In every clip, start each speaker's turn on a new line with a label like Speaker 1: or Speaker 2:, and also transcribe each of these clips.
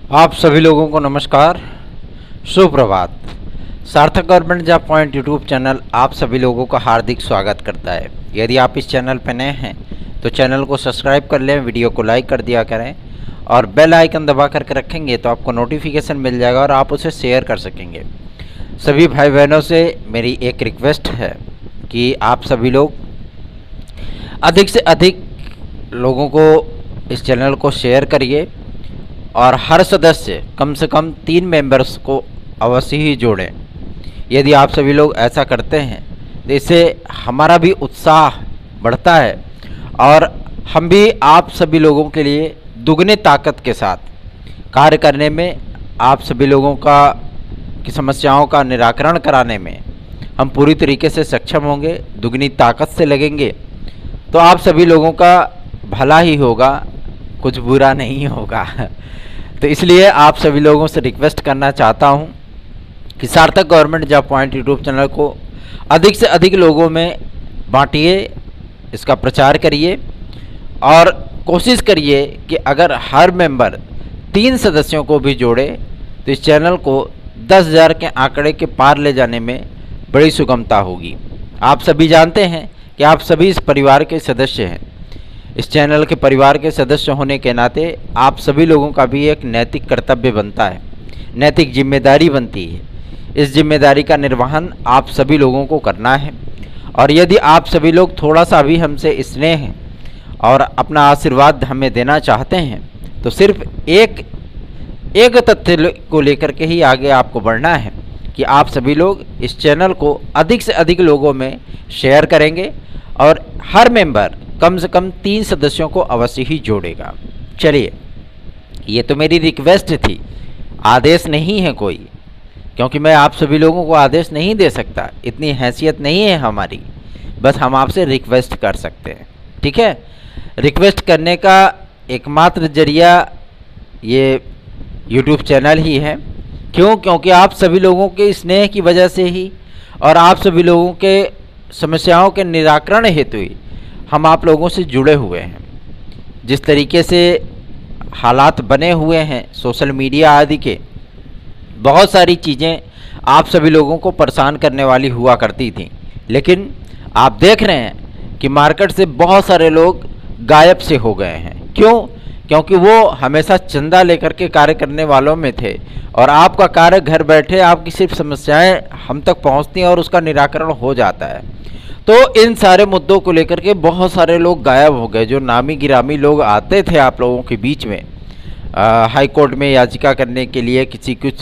Speaker 1: आप सभी लोगों को नमस्कार, सुप्रभात। सार्थक government job point YouTube channel आप सभी लोगों का हार्दिक स्वागत करता है। यदि आप इस चैनल पर नए हैं तो चैनल को सब्सक्राइब कर लें, वीडियो को लाइक कर दिया करें और बेल आइकन दबा करके रखेंगे तो आपको नोटिफिकेशन मिल जाएगा और आप उसे शेयर कर सकेंगे। सभी भाई बहनों से मेरी एक रिक्वेस्ट है कि आप सभी लोग अधिक से अधिक लोगों को इस चैनल को शेयर करिए और हर सदस्य कम से कम 3 मेंबर्स को अवश्य ही जोड़ें। यदि आप सभी लोग ऐसा करते हैं तो इससे हमारा भी उत्साह बढ़ता है और हम भी आप सभी लोगों के लिए दुगने ताकत के साथ कार्य करने में, आप सभी लोगों की समस्याओं का निराकरण कराने में हम पूरी तरीके से सक्षम होंगे, दुगनी ताकत से लगेंगे तो आप सभी लोगों का भला ही होगा, कुछ बुरा नहीं होगा। तो इसलिए आप सभी लोगों से रिक्वेस्ट करना चाहता हूं कि सार्थक government job point YouTube channel को अधिक से अधिक लोगों में बांटिए, इसका प्रचार करिए और कोशिश करिए कि अगर हर मेंबर 3 सदस्यों को भी जोड़े तो इस चैनल को 10,000 के आंकड़े के पार ले जाने में बड़ी सुगमता होगी। आप सभी जानते हैं कि आप सभी इस परिवार के सदस्य हैं। इस चैनल के परिवार के सदस्य होने के नाते आप सभी लोगों का भी एक नैतिक कर्तव्य बनता है, नैतिक जिम्मेदारी बनती है। इस जिम्मेदारी का निर्वहन आप सभी लोगों को करना है और यदि आप सभी लोग थोड़ा सा भी हमसे स्नेह और अपना आशीर्वाद हमें देना चाहते हैं तो सिर्फ एक तथ्य को लेकर के ही आगे आपको बढ़ना है कि आप सभी लोग इस चैनल को अधिक से अधिक लोगों में शेयर करेंगे और हर मेंबर कम से कम 3 सदस्यों को अवश्य ही जोड़ेगा। चलिए, ये तो मेरी रिक्वेस्ट थी, आदेश नहीं है कोई, क्योंकि मैं आप सभी लोगों को आदेश नहीं दे सकता, इतनी हैसियत नहीं है हमारी। बस हम आपसे रिक्वेस्ट कर सकते हैं, ठीक है। रिक्वेस्ट करने का एकमात्र जरिया ये यूट्यूब चैनल ही है। क्यों? क्योंकि आप सभी लोगों के स्नेह की वजह से ही और आप सभी लोगों के समस्याओं के निराकरण हेतु ही हम आप लोगों से जुड़े हुए हैं। जिस तरीके से हालात बने हुए हैं सोशल मीडिया आदि के, बहुत सारी चीज़ें आप सभी लोगों को परेशान करने वाली हुआ करती थी, लेकिन आप देख रहे हैं कि मार्केट से बहुत सारे लोग गायब से हो गए हैं। क्यों? क्योंकि वो हमेशा चंदा लेकर के कार्य करने वालों में थे और आपका कार्य घर बैठे आपकी सिर्फ समस्याएं हम तक पहुंचती हैं और उसका निराकरण हो जाता है। तो इन सारे मुद्दों को लेकर के बहुत सारे लोग गायब हो गए। जो नामी गिरामी लोग आते थे आप लोगों के बीच में हाई कोर्ट में याचिका करने के लिए, किसी कुछ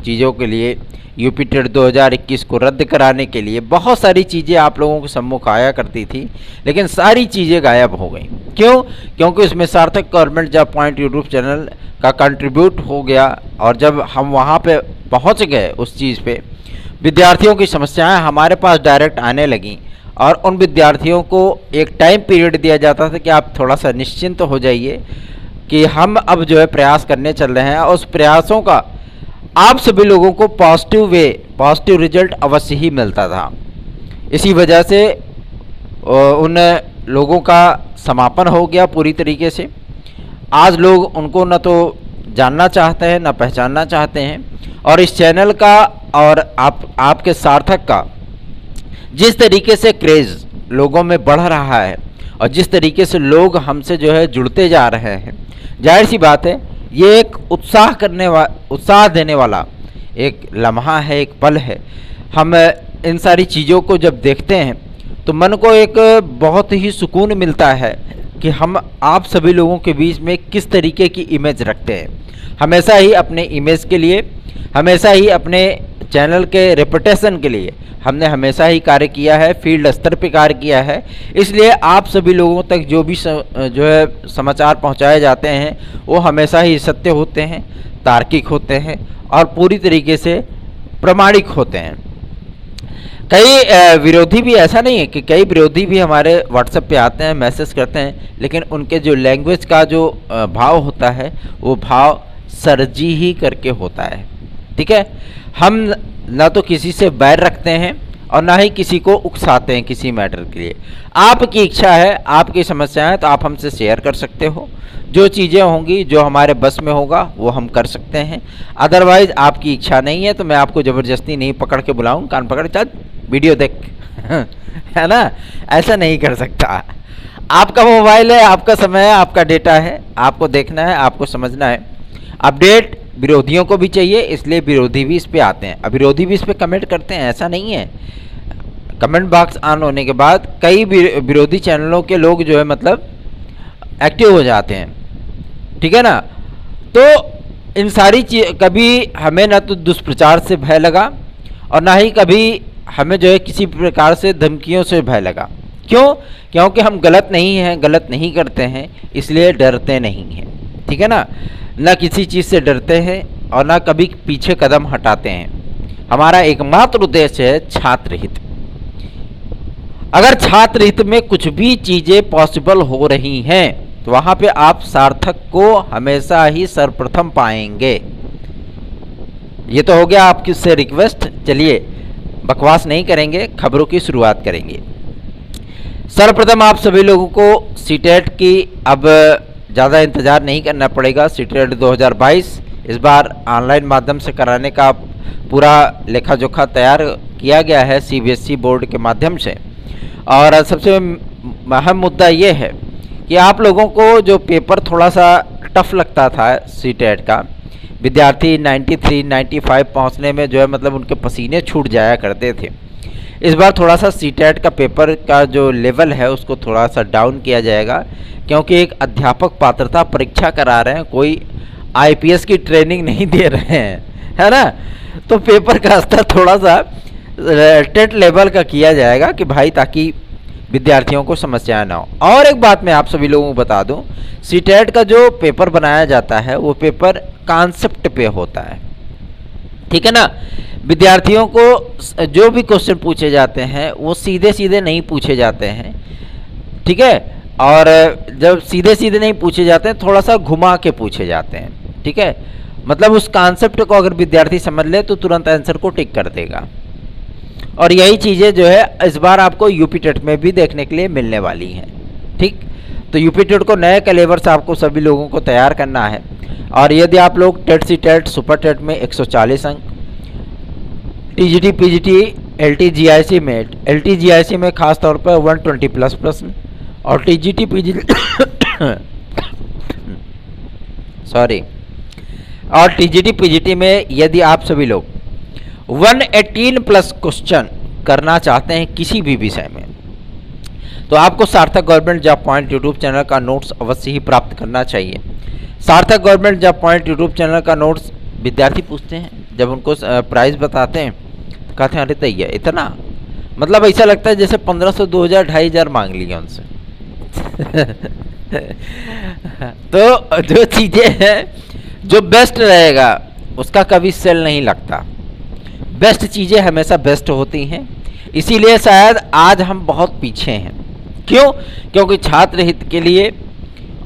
Speaker 1: चीज़ों के लिए, यूपी टेट 2021 को रद्द कराने के लिए, बहुत सारी चीज़ें आप लोगों के सम्मुख आया करती थी, लेकिन सारी चीज़ें गायब हो गई। क्यों? क्योंकि उसमें सार्थक government job point YouTube channel का कंट्रीब्यूट हो गया और जब हम वहाँ पे पहुँच गए उस चीज़ पे, विद्यार्थियों की समस्याएँ हमारे पास डायरेक्ट आने लगीं और उन विद्यार्थियों को एक टाइम पीरियड दिया जाता था कि आप थोड़ा सा निश्चिंत हो जाइए कि हम अब जो है प्रयास करने चल रहे हैं और उस प्रयासों का आप सभी लोगों को पॉजिटिव रिजल्ट अवश्य ही मिलता था। इसी वजह से उन लोगों का समापन हो गया पूरी तरीके से। आज लोग उनको न तो जानना चाहते हैं न पहचानना चाहते हैं और इस चैनल का और आपके सार्थक का जिस तरीके से क्रेज़ लोगों में बढ़ रहा है और जिस तरीके से लोग हमसे जो है जुड़ते जा रहे हैं, जाहिर सी बात है ये एक उत्साह देने वाला एक लम्हा है, एक पल है। हम इन सारी चीज़ों को जब देखते हैं तो मन को एक बहुत ही सुकून मिलता है कि हम आप सभी लोगों के बीच में किस तरीके की इमेज रखते हैं। हमेशा ही अपने इमेज के लिए, हमेशा ही अपने चैनल के रेपुटेशन के लिए हमने हमेशा ही कार्य किया है, फील्ड स्तर पे कार्य किया है। इसलिए आप सभी लोगों तक जो भी जो है समाचार पहुंचाए जाते हैं वो हमेशा ही सत्य होते हैं, तार्किक होते हैं और पूरी तरीके से प्रामाणिक होते हैं। कई विरोधी भी, ऐसा नहीं है कि कई विरोधी भी हमारे व्हाट्सएप पे आते हैं, मैसेज करते हैं, लेकिन उनके जो लैंग्वेज का जो भाव होता है वो भाव सरजी ही करके होता है, ठीक है। हम ना तो किसी से बैर रखते हैं और ना ही किसी को उकसाते हैं किसी मैटर के लिए। आपकी इच्छा है, आपकी समस्या है तो आप हमसे शेयर कर सकते हो। जो चीज़ें होंगी, जो हमारे बस में होगा वो हम कर सकते हैं। अदरवाइज आपकी इच्छा नहीं है तो मैं आपको ज़बरदस्ती नहीं पकड़ के बुलाऊँ, कान पकड़ चल वीडियो देख है ना, ऐसा नहीं कर सकता। आपका मोबाइल है, आपका समय है, आपका डेटा है, आपको देखना है, आपको समझना है। अपडेट विरोधियों को भी चाहिए, इसलिए विरोधी भी इस पे आते हैं। अब विरोधी भी इस पे कमेंट करते हैं, ऐसा नहीं है। कमेंट बॉक्स ऑन होने के बाद कई विरोधी चैनलों के लोग जो है मतलब एक्टिव हो जाते हैं, ठीक है ना। तो इन सारी चीज, कभी हमें ना तो दुष्प्रचार से भय लगा और ना ही कभी हमें जो है किसी प्रकार से धमकियों से भय लगा। क्यों? क्योंकि हम गलत नहीं हैं, गलत नहीं करते हैं, इसलिए डरते नहीं हैं, ठीक है ना। ना किसी चीज़ से डरते हैं और ना कभी पीछे कदम हटाते हैं। हमारा एकमात्र उद्देश्य है छात्र हित। अगर छात्र हित में कुछ भी चीज़ें पॉसिबल हो रही हैं तो वहाँ पे आप सार्थक को हमेशा ही सर्वप्रथम पाएंगे। ये तो हो गया आपकी से रिक्वेस्ट। चलिए बकवास नहीं करेंगे, खबरों की शुरुआत करेंगे। सर्वप्रथम आप सभी लोगों को सीटेट की अब ज़्यादा इंतज़ार नहीं करना पड़ेगा। सीटेट 2022 इस बार ऑनलाइन माध्यम से कराने का पूरा लेखा जोखा तैयार किया गया है सीबीएसई बोर्ड के माध्यम से। और सबसे अहम मुद्दा ये है कि आप लोगों को जो पेपर थोड़ा सा टफ लगता था सीटेट का, विद्यार्थी 93, 95 पहुँचने में जो है मतलब उनके पसीने छूट जाया करते थे। इस बार थोड़ा सा सीटेट का पेपर का जो लेवल है उसको थोड़ा सा डाउन किया जाएगा, क्योंकि एक अध्यापक पात्रता परीक्षा करा रहे हैं, कोई आईपीएस की ट्रेनिंग नहीं दे रहे हैं, है ना। तो पेपर का स्तर थोड़ा सा टेट लेवल का किया जाएगा कि भाई ताकि विद्यार्थियों को समस्याएं ना हो। और एक बात मैं आप सभी लोगों को बता दूं, सीटेट का जो पेपर बनाया जाता है वो पेपर कॉन्सेप्ट पे होता है, ठीक है ना। विद्यार्थियों को जो भी क्वेश्चन पूछे जाते हैं वो सीधे सीधे नहीं पूछे जाते हैं, ठीक है। और जब सीधे सीधे नहीं पूछे जाते हैं, थोड़ा सा घुमा के पूछे जाते हैं, ठीक है। मतलब उस कॉन्सेप्ट को अगर विद्यार्थी समझ ले तो तुरंत आंसर को टिक कर देगा। और यही चीज़ें जो है इस बार आपको यूपी टेट में भी देखने के लिए मिलने वाली हैं, ठीक। तो यूपी टेट को नए कैलेबर से आपको सभी लोगों को तैयार करना है। और यदि आप लोग TET C TET super TET में 140 अंक, टीजीटी पीजीटी एलटी जीआईसी में खास तौर पर 120 प्लस प्रश्न, और टीजीटी पीजीटी सॉरी और टीजीटी पीजीटी में यदि आप सभी लोग 118 प्लस क्वेश्चन करना चाहते हैं किसी भी विषय में, तो आपको सार्थक government job point YouTube channel का नोट्स अवश्य ही प्राप्त करना चाहिए। सार्थक government job point YouTube channel का नोट्स विद्यार्थी पूछते हैं, जब उनको प्राइस बताते हैं तो कहते हैं अरे तैयार इतना, मतलब ऐसा लगता है जैसे 1500, 2000, 2500 मांग लिया उनसे। तो जो चीज़ें हैं, जो बेस्ट रहेगा उसका कभी सेल नहीं लगता। बेस्ट चीज़ें हमेशा बेस्ट होती हैं, इसीलिए शायद आज हम बहुत पीछे हैं। क्यों? क्योंकि छात्र हित के लिए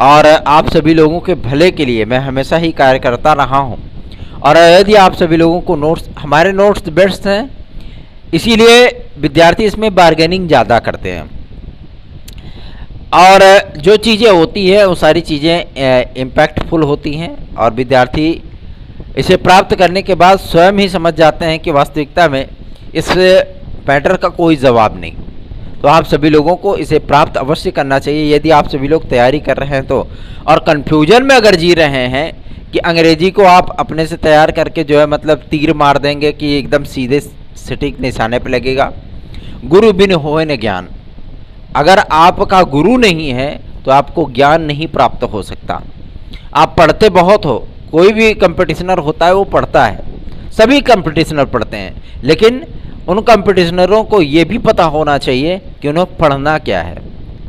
Speaker 1: और आप सभी लोगों के भले के लिए मैं हमेशा ही कार्य करता रहा हूं। और यदि आप सभी लोगों को नोट्स, हमारे नोट्स बेस्ट हैं, इसीलिए विद्यार्थी इसमें बार्गेनिंग ज़्यादा करते हैं। और जो चीज़ें होती है वो सारी चीज़ें इम्पैक्टफुल होती हैं और विद्यार्थी इसे प्राप्त करने के बाद स्वयं ही समझ जाते हैं कि वास्तविकता में इस मैटर का कोई जवाब नहीं। तो आप सभी लोगों को इसे प्राप्त अवश्य करना चाहिए यदि आप सभी लोग तैयारी कर रहे हैं तो। और कन्फ्यूजन में अगर जी रहे हैं कि अंग्रेजी को आप अपने से तैयार करके जो है मतलब तीर मार देंगे कि एकदम सीधे सटीक निशाने पर लगेगा, गुरु बिन होए न ज्ञान। अगर आपका गुरु नहीं है तो आपको ज्ञान नहीं प्राप्त हो सकता। आप पढ़ते बहुत हो, कोई भी कंपटीशनर होता है वो पढ़ता है, सभी कंपटीशनर पढ़ते हैं, लेकिन उन कंपटीशनरों को ये भी पता होना चाहिए कि उन्हें पढ़ना क्या है।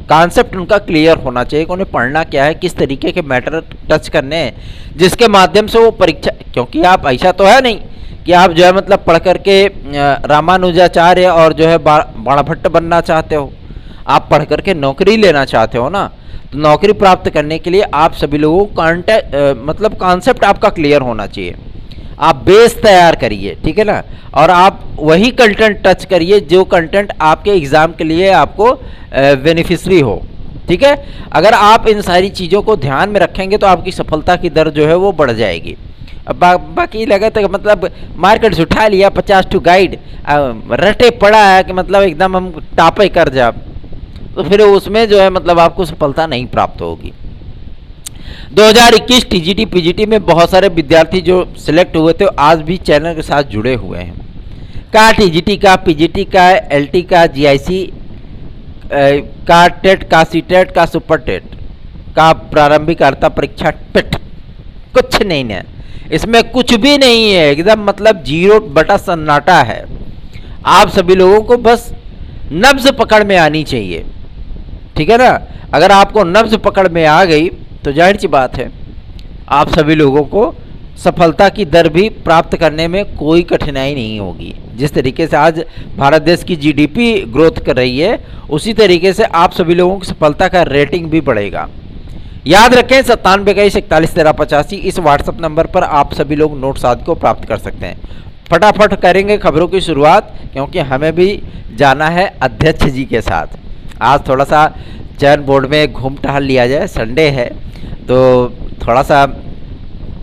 Speaker 1: कॉन्सेप्ट उनका क्लियर होना चाहिए कि उन्हें पढ़ना क्या है, किस तरीके के मैटर टच करने हैं, जिसके माध्यम से वो परीक्षा। क्योंकि आप ऐसा तो है नहीं कि आप जो है मतलब पढ़ करके रामानुजाचार्य और जो है बाणाभट्ट बनना चाहते हो, आप पढ़ करके नौकरी लेना चाहते हो ना। तो नौकरी प्राप्त करने के लिए आप सभी लोगों को मतलब कॉन्सेप्ट आपका क्लियर होना चाहिए। आप बेस तैयार करिए, ठीक है ना, और आप वही कंटेंट टच करिए जो कंटेंट आपके एग्जाम के लिए आपको बेनिफिशरी हो, ठीक है। अगर आप इन सारी चीज़ों को ध्यान में रखेंगे तो आपकी सफलता की दर जो है वो बढ़ जाएगी। अब बाकी लगा तो मतलब मार्केट से उठा लिया 50 टू गाइड, रटे पड़ा है कि मतलब एकदम हम टापे कर जा, तो फिर उसमें जो है मतलब आपको सफलता नहीं प्राप्त होगी। 2021 टीजीटी पीजीटी में बहुत सारे विद्यार्थी जो सिलेक्ट हुए थे आज भी चैनल के साथ जुड़े हुए हैं। का टीजीटी का, पीजीटी का, एलटी का, जीआईसी का, टेट का, सीटेट का, सुपर टेट का, प्रारंभिक अर्हता परीक्षा टेट, कुछ नहीं है इसमें, कुछ भी नहीं है, एकदम मतलब 0 सन्नाटा है। आप सभी लोगों को बस नब्ज पकड़ में आनी चाहिए, ठीक है ना। अगर आपको नब्ज पकड़ में आ गई तो जाहिर सी बात है आप सभी लोगों को सफलता की दर भी प्राप्त करने में कोई कठिनाई नहीं होगी। जिस तरीके से आज भारत देश की जीडीपी ग्रोथ कर रही है उसी तरीके से आप सभी लोगों की सफलता का रेटिंग भी बढ़ेगा। याद रखें 9721411385 इस व्हाट्सएप नंबर पर आप सभी लोग नोट्स आदि को प्राप्त कर सकते हैं। फटाफट करेंगे खबरों की शुरुआत, क्योंकि हमें भी जाना है अध्यक्ष जी के साथ। आज थोड़ा सा चयन बोर्ड में घूम टहल लिया जाए, संडे है तो थोड़ा सा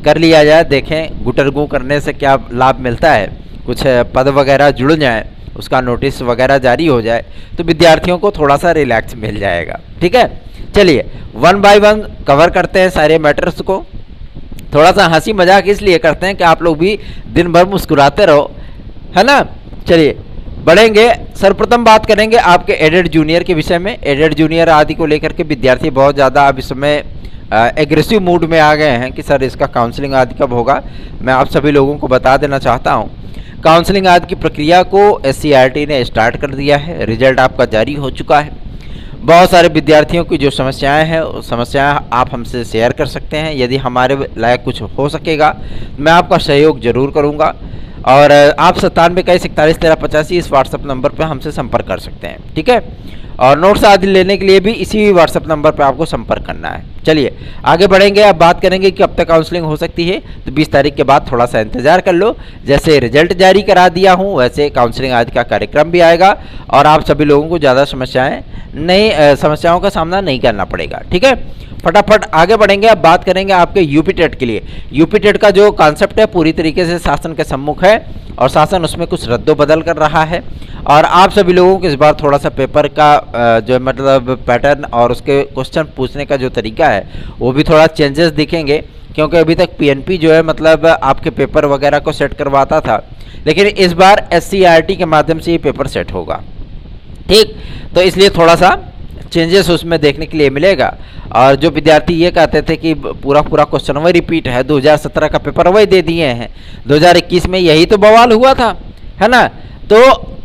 Speaker 1: कर लिया जाए, देखें गुटरगू करने से क्या लाभ मिलता है, कुछ पद वगैरह जुड़ जाए, उसका नोटिस वगैरह जारी हो जाए तो विद्यार्थियों को थोड़ा सा रिलैक्स मिल जाएगा, ठीक है। चलिए 1 बाय 1 कवर करते हैं सारे मैटर्स को। थोड़ा सा हंसी मजाक इसलिए करते हैं कि आप लोग भी दिन भर मुस्कुराते रहो, है ना। चलिए बढ़ेंगे, सर्वप्रथम बात करेंगे आपके एडेड जूनियर के विषय में। एडेड जूनियर आदि को लेकर के विद्यार्थी बहुत ज़्यादा अब इस समय एग्रेसिव मूड में आ गए हैं कि सर इसका काउंसलिंग आदि कब होगा। मैं आप सभी लोगों को बता देना चाहता हूं काउंसलिंग आदि की प्रक्रिया को एससीईआरटी ने स्टार्ट कर दिया है, रिजल्ट आपका जारी हो चुका है। बहुत सारे विद्यार्थियों की जो समस्याएं हैं उस समस्याएं आप हमसे शेयर कर सकते हैं। यदि हमारे लायक कुछ हो सकेगा मैं आपका सहयोग जरूर करूंगा और आप 9721411385 इस व्हाट्सएप नंबर पर हमसे संपर्क कर सकते हैं, ठीक है। और नोट्स आदि लेने के लिए भी इसी व्हाट्सएप नंबर पर आपको संपर्क करना है। चलिए आगे बढ़ेंगे, अब बात करेंगे कि कब तक काउंसलिंग हो सकती है। तो 20 तारीख के बाद थोड़ा सा इंतजार कर लो, जैसे रिजल्ट जारी करा दिया हूँ वैसे काउंसलिंग आदि का कार्यक्रम भी आएगा और आप सभी लोगों को ज़्यादा समस्याओं का सामना नहीं करना पड़ेगा, ठीक है। फटाफट आगे बढ़ेंगे, अब बात करेंगे आपके यूपी टेट के लिए। यूपी टेट का जो कॉन्सेप्ट है पूरी तरीके से शासन के सम्मुख है और शासन उसमें कुछ रद्दोबदल कर रहा है और आप सभी लोगों को इस बार थोड़ा सा पेपर का जो मतलब पैटर्न और उसके क्वेश्चन पूछने का जो तरीका है वो भी थोड़ा चेंजेस दिखेंगे, क्योंकि अभी तक पीएनपी जो है मतलब आपके पेपर वगैरह को सेट करवाता था, लेकिन इस बार एससीईआरटी के माध्यम से ये पेपर सेट होगा, ठीक। तो इसलिए थोड़ा सा चेंजेस उसमें देखने के लिए मिलेगा। और जो विद्यार्थी ये कहते थे कि पूरा क्वेश्चन वही रिपीट है, 2017 का पेपर वही दे दिए हैं, 2021 में यही तो बवाल हुआ था, है ना। तो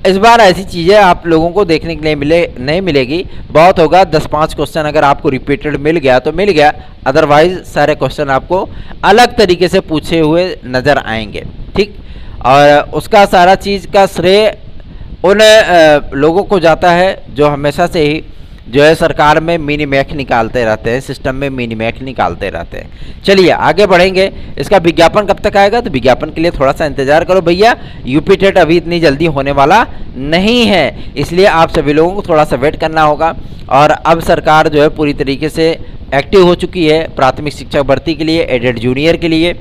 Speaker 1: इस बार ऐसी चीज़ें आप लोगों को देखने के लिए नहीं मिलेगी। बहुत होगा 10-5 क्वेश्चन अगर आपको रिपीटेड मिल गया तो मिल गया, अदरवाइज सारे क्वेश्चन आपको अलग तरीके से पूछे हुए नज़र आएंगे, ठीक। और उसका सारा चीज़ का श्रेय उन लोगों को जाता है जो हमेशा से ही जो है सरकार में मिनी मैक निकालते रहते हैं, सिस्टम में मिनी मैक निकालते रहते हैं। चलिए आगे बढ़ेंगे, इसका विज्ञापन कब तक आएगा, तो विज्ञापन के लिए थोड़ा सा इंतजार करो भैया। यूपी टेट अभी इतनी जल्दी होने वाला नहीं है, इसलिए आप सभी लोगों को थोड़ा सा वेट करना होगा। और अब सरकार जो है पूरी तरीके से एक्टिव हो चुकी है प्राथमिक शिक्षक भर्ती के लिए, एडेड जूनियर के लिए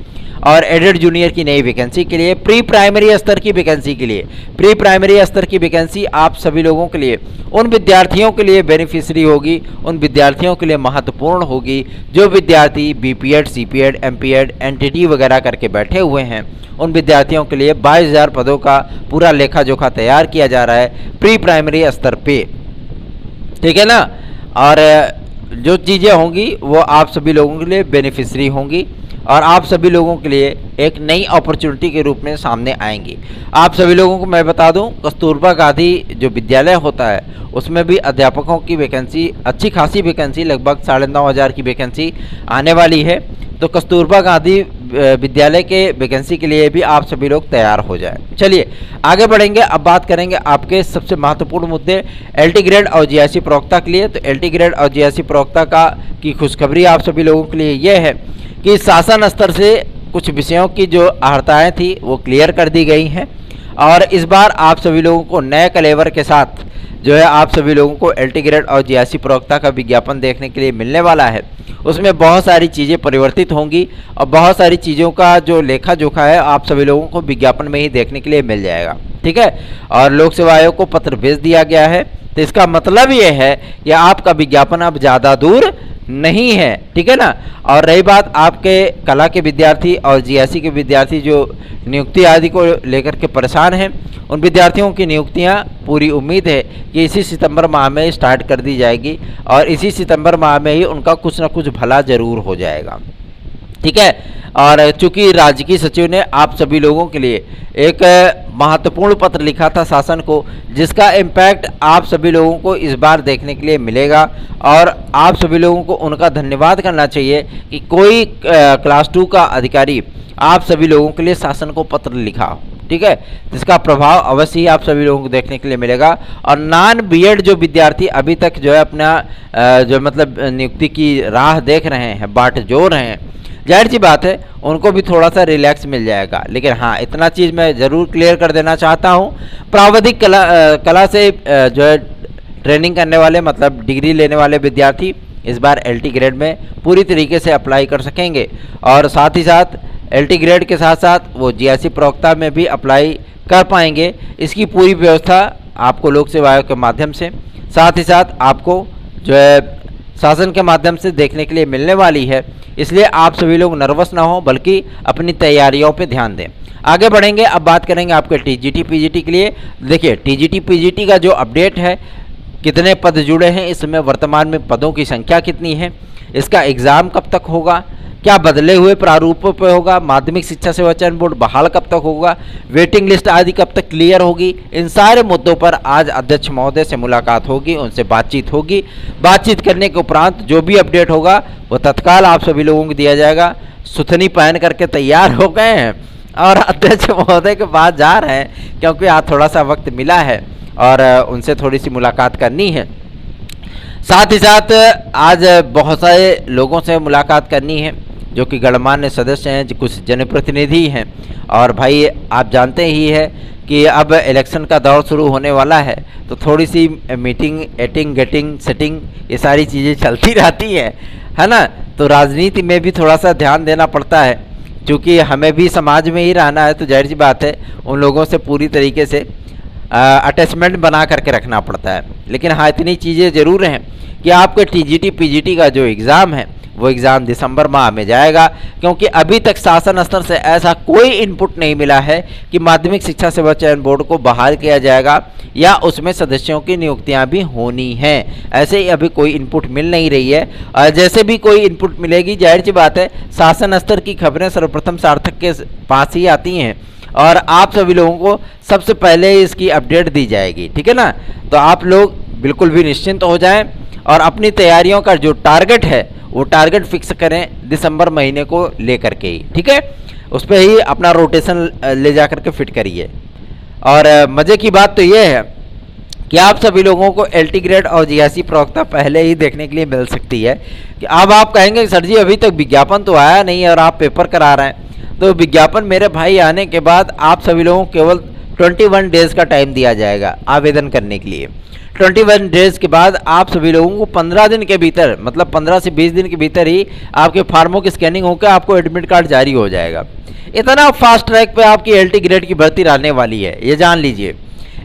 Speaker 1: और एडेड जूनियर की नई वैकेंसी के लिए, प्री प्राइमरी स्तर की वैकेंसी के लिए। प्री प्राइमरी स्तर की वैकेंसी आप सभी लोगों के लिए, उन विद्यार्थियों के लिए बेनिफिशरी होगी, उन विद्यार्थियों के लिए महत्वपूर्ण होगी जो विद्यार्थी बीपीएड, सीपीएड, एमपीएड, एनटीटी वगैरह करके बैठे हुए हैं। उन विद्यार्थियों के लिए 22,000 पदों का पूरा लेखा जोखा तैयार किया जा रहा है प्री प्राइमरी स्तर पे, ठीक है ना। और जो चीज़ें होंगी वो आप सभी लोगों के लिए बेनिफिशरी होंगी और आप सभी लोगों के लिए एक नई अपॉर्चुनिटी के रूप में सामने आएंगी। आप सभी लोगों को मैं बता दूं कस्तूरबा गांधी जो विद्यालय होता है उसमें भी अध्यापकों की वैकेंसी, अच्छी खासी वैकेंसी, लगभग 9,500 की वैकेंसी आने वाली है। तो कस्तूरबा गांधी विद्यालय के वैकेंसी के लिए भी आप सभी लोग तैयार हो जाए। चलिए आगे बढ़ेंगे, अब बात करेंगे आपके सबसे महत्वपूर्ण मुद्दे एलटी ग्रेड और जीआईसी प्रवक्ता के लिए। तो एलटी ग्रेड और जीआईसी प्रवक्ता की खुशखबरी आप सभी लोगों के लिए यह है कि शासन स्तर से कुछ विषयों की जो अर्हताएँ थी वो क्लियर कर दी गई हैं और इस बार आप सभी लोगों को नए कलेवर के साथ जो है आप सभी लोगों को एलटी ग्रेड और जीआईसी प्रवक्ता का विज्ञापन देखने के लिए मिलने वाला है। उसमें बहुत सारी चीज़ें परिवर्तित होंगी और बहुत सारी चीज़ों का जो लेखा जोखा है आप सभी लोगों को विज्ञापन में ही देखने के लिए मिल जाएगा। ठीक है, और लोक सेवा आयोग को पत्र भेज दिया गया है, तो इसका मतलब ये है कि आपका विज्ञापन अब ज़्यादा दूर नहीं है। ठीक है ना। और रही बात आपके कला के विद्यार्थी और जीआईसी के विद्यार्थी जो नियुक्ति आदि को लेकर के परेशान हैं, उन विद्यार्थियों की नियुक्तियां पूरी उम्मीद है कि इसी सितंबर माह में स्टार्ट कर दी जाएगी और इसी सितंबर माह में ही उनका कुछ ना कुछ भला जरूर हो जाएगा। ठीक है, और चूंकि राजकीय सचिव ने आप सभी लोगों के लिए एक महत्वपूर्ण पत्र लिखा था शासन को, जिसका इम्पैक्ट आप सभी लोगों को इस बार देखने के लिए मिलेगा और आप सभी लोगों को उनका धन्यवाद करना चाहिए कि कोई क्लास 2 का अधिकारी आप सभी लोगों के लिए शासन को पत्र लिखा हो। ठीक है, जिसका प्रभाव अवश्य ही आप सभी लोगों को देखने के लिए मिलेगा। और नॉन बीएड जो विद्यार्थी अभी तक जो है अपना जो मतलब नियुक्ति की राह देख रहे हैं, बाट जोड़ रहे हैं, जाहिर सी बात है उनको भी थोड़ा सा रिलैक्स मिल जाएगा। लेकिन हाँ, इतना चीज़ मैं ज़रूर क्लियर कर देना चाहता हूँ, प्राविधिक कला से जो है ट्रेनिंग करने वाले मतलब डिग्री लेने वाले विद्यार्थी इस बार एलटी ग्रेड में पूरी तरीके से अप्लाई कर सकेंगे और साथ ही साथ एलटी ग्रेड के साथ साथ वो जीआईसी प्रवक्ता में भी अप्लाई कर पाएंगे। इसकी पूरी व्यवस्था आपको लोक सेवा आयोग के माध्यम से, साथ ही साथ आपको जो है शासन के माध्यम से देखने के लिए मिलने वाली है। इसलिए आप सभी लोग नर्वस ना हो, बल्कि अपनी तैयारियों पे ध्यान दें। आगे बढ़ेंगे, अब बात करेंगे आपके टीजीटी पीजीटी के लिए। देखिए, टीजीटी पीजीटी का जो अपडेट है, कितने पद जुड़े हैं, इसमें वर्तमान में पदों की संख्या कितनी है, इसका एग्ज़ाम कब तक होगा, क्या बदले हुए प्रारूपों पर होगा, माध्यमिक शिक्षा सेवा चयन बोर्ड बहाल कब तक होगा, वेटिंग लिस्ट आदि कब तक क्लियर होगी, इन सारे मुद्दों पर आज अध्यक्ष महोदय से मुलाकात होगी, उनसे बातचीत होगी। बातचीत करने के उपरांत जो भी अपडेट होगा वो तत्काल आप सभी लोगों को दिया जाएगा। सुथनी पहन करके तैयार हो गए हैं और अध्यक्ष महोदय के पास जा रहे हैं, क्योंकि आज थोड़ा सा वक्त मिला है और उनसे थोड़ी सी मुलाकात करनी है। साथ ही साथ आज बहुत सारे लोगों से मुलाकात करनी है जो कि गणमान्य सदस्य हैं, कुछ जनप्रतिनिधि हैं। और भाई आप जानते ही है कि अब इलेक्शन का दौर शुरू होने वाला है, तो थोड़ी सी मीटिंग, एटिंग, गेटिंग, सेटिंग, ये सारी चीज़ें चलती रहती है ना। तो राजनीति में भी थोड़ा सा ध्यान देना पड़ता है, क्योंकि हमें भी समाज में ही रहना है, तो जाहिर सी बात है उन लोगों से पूरी तरीके से अटैचमेंट बना करके रखना पड़ता है। लेकिन हाँ, इतनी चीज़ें ज़रूर हैं कि आपके टीजीटी पीजीटी का जो एग्ज़ाम है वो एग्ज़ाम दिसंबर माह में जाएगा, क्योंकि अभी तक शासन स्तर से ऐसा कोई इनपुट नहीं मिला है कि माध्यमिक शिक्षा सेवा चयन बोर्ड को बहाल किया जाएगा या उसमें सदस्यों की नियुक्तियां भी होनी हैं। ऐसे ही अभी कोई इनपुट मिल नहीं रही है। और जैसे भी कोई इनपुट मिलेगी, जाहिर सी बात है शासन स्तर की खबरें सर्वप्रथम सार्थक के पास ही आती हैं और आप सभी लोगों को सबसे पहले इसकी अपडेट दी जाएगी। ठीक है ना। तो आप लोग बिल्कुल भी निश्चिंत हो जाएं और अपनी तैयारियों का जो टारगेट है वो टारगेट फिक्स करें दिसंबर महीने को लेकर के ही। ठीक है, उस पर ही अपना रोटेशन ले जा करके फिट करिए। और मज़े की बात तो ये है कि आप सभी लोगों को एलटी ग्रेड और जीआईसी प्रवक्ता पहले ही देखने के लिए मिल सकती है। कि अब आप कहेंगे सर जी अभी तक विज्ञापन तो आया नहीं और आप पेपर करा रहे हैं, तो विज्ञापन मेरे भाई आने के बाद आप सभी लोगों को केवल 21 डेज़ का टाइम दिया जाएगा आवेदन करने के लिए। 21 डेज़ के बाद आप सभी लोगों को 15 दिन के भीतर, मतलब 15 से 20 दिन के भीतर ही आपके फार्मों की स्कैनिंग होकर आपको एडमिट कार्ड जारी हो जाएगा। इतना फास्ट ट्रैक पे आपकी एलटी ग्रेड की भर्ती रहने वाली है, ये जान लीजिए।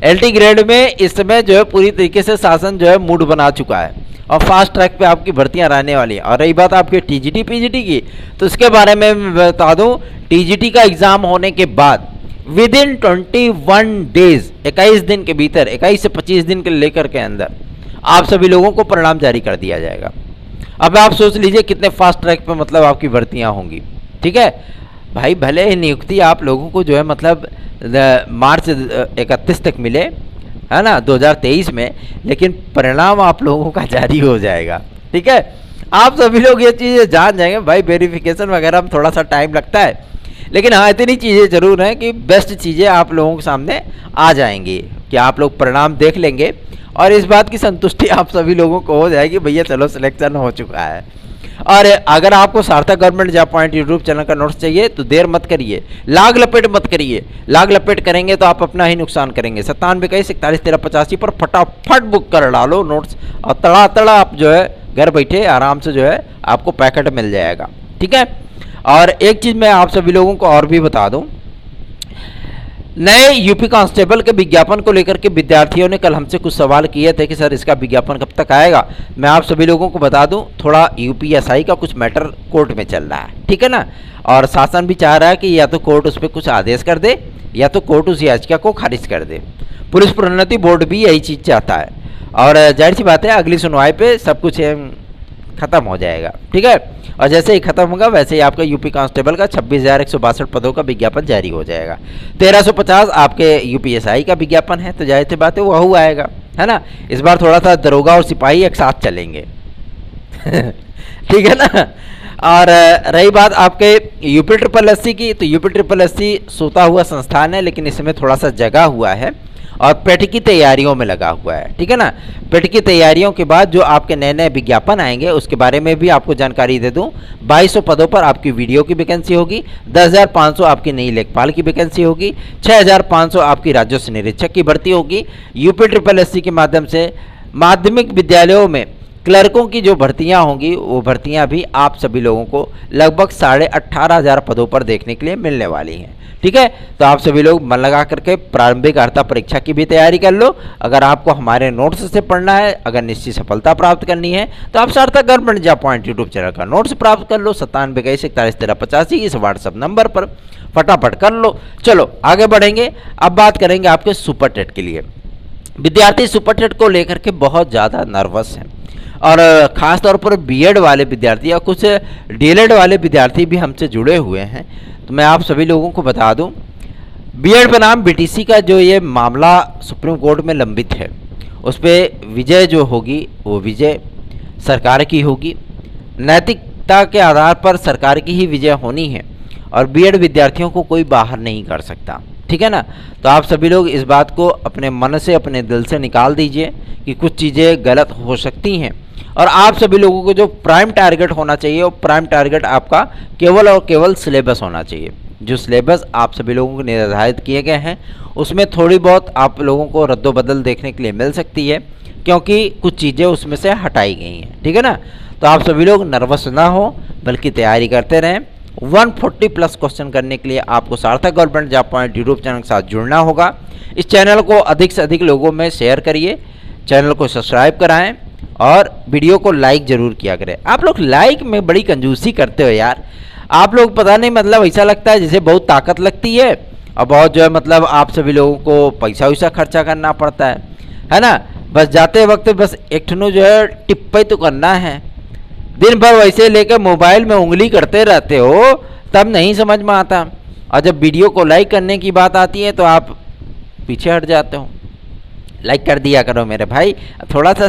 Speaker 1: एलटी ग्रेड में इस समय जो है पूरी तरीके से शासन जो है मूड बना चुका है और फास्ट ट्रैक पे आपकी भर्तियां रहने वाली हैं। और रही बात आपके टीजीटी पीजीटी की, तो इसके बारे में मैं बता दूं, टीजीटी का एग्ज़ाम होने के बाद विद इन 21 डेज, 21 दिन के भीतर, 21 से 25 दिन के लेकर के अंदर आप सभी लोगों को परिणाम जारी कर दिया जाएगा। अब आप सोच लीजिए कितने फास्ट ट्रैक पे मतलब आपकी भर्तियां होंगी। ठीक है भाई, भले ही नियुक्ति आप लोगों को जो है मतलब मार्च 31 तक मिले, है ना, 2023 में, लेकिन परिणाम आप लोगों का जारी हो जाएगा। ठीक है, आप सभी लोग ये चीज़ें जान जाएंगे। भाई वेरिफिकेशन वगैरह में थोड़ा सा टाइम लगता है, लेकिन हाँ इतनी चीज़ें ज़रूर हैं कि बेस्ट चीज़ें आप लोगों के सामने आ जाएंगी कि आप लोग परिणाम देख लेंगे और इस बात की संतुष्टि आप सभी लोगों को हो जाएगी, भैया चलो सिलेक्शन हो चुका है। और अगर आपको सार्थक government job point YouTube channel का नोट्स चाहिए तो देर मत करिए, लाग लपेट मत करिए। लाग लपेट करेंगे तो आप अपना ही नुकसान करेंगे। 9721411385 पर फटाफट बुक कर डालो नोट्स, और तड़ा तड़ा आप जो है घर बैठे आराम से जो है आपको पैकेट मिल जाएगा, ठीक है। और एक चीज़ मैं आप सभी लोगों को और भी बता दूं, नए यूपी कांस्टेबल के विज्ञापन को लेकर के विद्यार्थियों ने कल हमसे कुछ सवाल किए थे कि सर इसका विज्ञापन कब तक आएगा। मैं आप सभी लोगों को बता दूं, थोड़ा यूपीएसआई का कुछ मैटर कोर्ट में चल रहा है, ठीक है ना। और शासन भी चाह रहा है कि या तो कोर्ट उस पर कुछ आदेश कर दे या तो कोर्ट उस याचिका को खारिज कर दे। पुलिस प्रोन्नति बोर्ड भी यही चीज़ चाहता है, और जाहिर सी बात है अगली सुनवाई पर सब कुछ खत्म हो जाएगा, ठीक है। और जैसे ही खत्म होगा वैसे ही आपका यूपी कांस्टेबल का 26,162 पदों का विज्ञापन जारी हो जाएगा। 1350 आपके यूपीएसआई का विज्ञापन है, तो जाहिर सी बात है वह आएगा, है ना। इस बार थोड़ा सा दरोगा और सिपाही एक साथ चलेंगे ठीक है ना। और रही बात आपके यूपी ट्रिपल एससी की, तो यूपी ट्रिपल एससी सोता हुआ संस्थान है, लेकिन इसमें थोड़ा सा जगा हुआ है और पेट की तैयारियों में लगा हुआ है, ठीक है ना। पेट की तैयारियों के बाद जो आपके नए नए विज्ञापन आएंगे उसके बारे में भी आपको जानकारी दे दूं। 2200 पदों पर आपकी वीडियो की वैकेंसी होगी, 10,500 आपकी नई लेखपाल की वैकेंसी होगी, 6,500 आपकी राजस्व निरीक्षक की भर्ती होगी। यूपी ट्रिपल एससी के माध्यम से माध्यमिक विद्यालयों में क्लर्कों की जो भर्तियां होंगी वो भर्तियां भी आप सभी लोगों को लगभग 18,500 पदों पर देखने के लिए मिलने वाली हैं, ठीक है। तो आप सभी लोग मन लगा करके प्रारंभिक अर्हता परीक्षा की भी तैयारी कर लो। अगर आपको हमारे नोट्स से पढ़ना है, अगर निश्चित सफलता प्राप्त करनी है, तो आप सार्थक government job point YouTube channel का नोट्स प्राप्त कर लो 9721411385 इस व्हाट्सएप नंबर पर फटाफट कर लो। चलो आगे बढ़ेंगे, अब बात करेंगे आपके सुपर टेट के लिए। विद्यार्थी सुपर टेट को लेकर के बहुत ज़्यादा नर्वस हैं, और ख़ास तौर पर बीएड वाले विद्यार्थी और कुछ डीएलएड वाले विद्यार्थी भी हमसे जुड़े हुए हैं। तो मैं आप सभी लोगों को बता दूं, बीएड बनाम बीटीसी का जो ये मामला सुप्रीम कोर्ट में लंबित है, उस पर विजय जो होगी वो विजय सरकार की होगी। नैतिकता के आधार पर सरकार की ही विजय होनी है, और बीएड विद्यार्थियों को कोई बाहर नहीं कर सकता, ठीक है ना। तो आप सभी लोग इस बात को अपने मन से अपने दिल से निकाल दीजिए कि कुछ चीज़ें गलत हो सकती हैं, और आप सभी लोगों को जो प्राइम टारगेट होना चाहिए वो प्राइम टारगेट आपका केवल और केवल सिलेबस होना चाहिए। जो सिलेबस आप सभी लोगों को निर्धारित किए गए हैं उसमें थोड़ी बहुत आप लोगों को रद्दोबदल देखने के लिए मिल सकती है, क्योंकि कुछ चीज़ें उसमें से हटाई गई हैं, ठीक है ना। तो आप सभी लोग नर्वस ना हो बल्कि तैयारी करते रहें। 140 प्लस क्वेश्चन करने के लिए आपको सार्थक government job point YouTube channel के साथ जुड़ना होगा। इस चैनल को अधिक से अधिक लोगों में शेयर करिए, चैनल को सब्सक्राइब कराएं और वीडियो को लाइक ज़रूर किया करें। आप लोग लाइक में बड़ी कंजूसी करते हो यार, आप लोग पता नहीं मतलब ऐसा लगता है जैसे बहुत ताकत लगती है, और बहुत जो है मतलब आप सभी लोगों को पैसा वैसा खर्चा करना पड़ता है ना। बस जाते वक्त बस एक ठनू जो है टिप्पी तो करना है, दिन भर वैसे लेकर मोबाइल में उंगली करते रहते हो, तब नहीं समझ में आता, और जब वीडियो को लाइक करने की बात आती है तो आप पीछे हट जाते हो। लाइक कर दिया करो मेरे भाई, थोड़ा सा